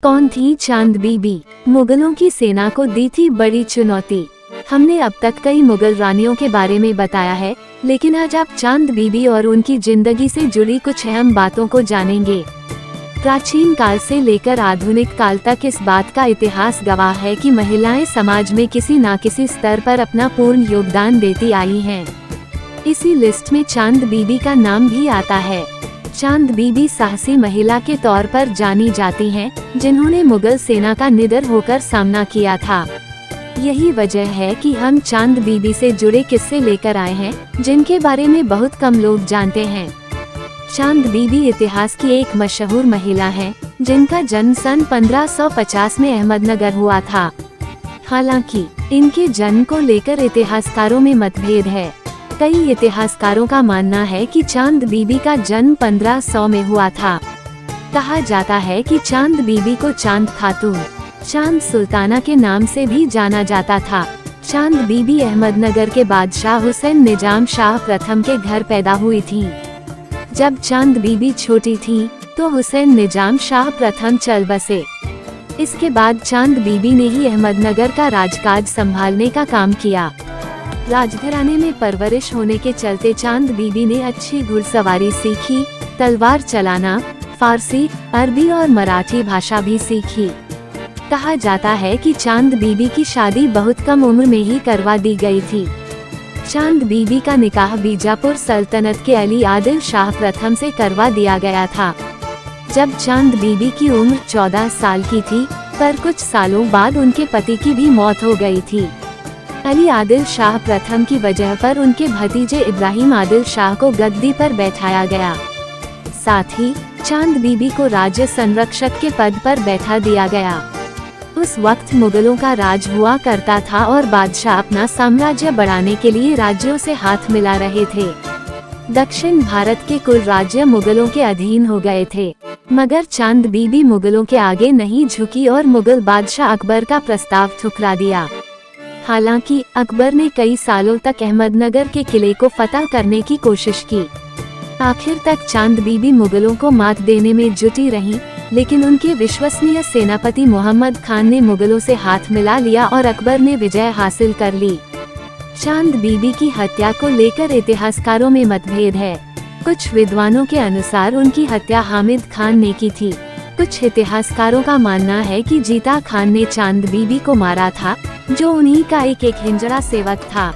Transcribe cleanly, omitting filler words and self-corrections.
कौन थी चांद बीबी? मुगलों की सेना को दी थी बड़ी चुनौती। हमने अब तक कई मुगल रानियों के बारे में बताया है, लेकिन आज आप चांद बीबी और उनकी जिंदगी से जुड़ी कुछ अहम बातों को जानेंगे। प्राचीन काल से लेकर आधुनिक काल तक इस बात का इतिहास गवाह है कि महिलाएं समाज में किसी न किसी स्तर पर अपना पूर्ण योगदान देती आई हैं। इसी लिस्ट में चांद बीबी का नाम भी आता है। चांद बीबी साहसी महिला के तौर पर जानी जाती हैं, जिन्होंने मुगल सेना का निडर होकर सामना किया था। यही वजह है कि हम चांद बीबी से जुड़े किस्से लेकर आए हैं, जिनके बारे में बहुत कम लोग जानते हैं। चांद बीबी इतिहास की एक मशहूर महिला हैं, जिनका जन्म सन 1550 में अहमदनगर हुआ था। हालांकि इनके जन्म को लेकर इतिहासकारों में मतभेद है। कई इतिहासकारों का मानना है कि चांद बीबी का जन्म 1500 में हुआ था। कहा जाता है कि चांद बीबी को चांद खातून, चांद सुल्ताना के नाम से भी जाना जाता था। चांद बीबी अहमदनगर के बादशाह हुसैन निजाम शाह प्रथम के घर पैदा हुई थी। जब चांद बीबी छोटी थी तो हुसैन निजाम शाह प्रथम चल बसे। इसके बाद चांद बीबी ने ही अहमदनगर का राजकाज संभालने का काम किया। राजघराने में परवरिश होने के चलते चांद बीबी ने अच्छी घुड़सवारी सीखी, तलवार चलाना, फारसी, अरबी और मराठी भाषा भी सीखी। कहा जाता है कि चांद बीबी की शादी बहुत कम उम्र में ही करवा दी गई थी। चांद बीबी का निकाह बीजापुर सल्तनत के अली आदिल शाह प्रथम से करवा दिया गया था। जब चांद बीबी की उम्र 14 साल की थी, पर कुछ सालों बाद उनके पति की भी मौत हो गई थी। अली आदिल शाह प्रथम की वजह पर उनके भतीजे इब्राहिम आदिल शाह को गद्दी पर बैठाया गया। साथ ही चांद बीबी को राज्य संरक्षक के पद पर बैठा दिया गया। उस वक्त मुगलों का राज हुआ करता था और बादशाह अपना साम्राज्य बढ़ाने के लिए राज्यों से हाथ मिला रहे थे। दक्षिण भारत के कुल राज्य मुगलों के अधीन हो गए थे, मगर चांद बीबी मुगलों के आगे नहीं झुकी और मुगल बादशाह अकबर का प्रस्ताव ठुकरा दिया। हालांकि अकबर ने कई सालों तक अहमदनगर के किले को फतह करने की कोशिश की। आखिर तक चांद बीबी मुगलों को मात देने में जुटी रहीं, लेकिन उनके विश्वसनीय सेनापति मोहम्मद खान ने मुगलों से हाथ मिला लिया और अकबर ने विजय हासिल कर ली। चांद बीबी की हत्या को लेकर इतिहासकारों में मतभेद है। कुछ विद्वानों के अनुसार उनकी हत्या हामिद खान ने की थी। कुछ इतिहासकारों का मानना है कि जीता खान ने चांद बीबी को मारा था, जो उन्हीं का एक हिंजड़ा सेवक था।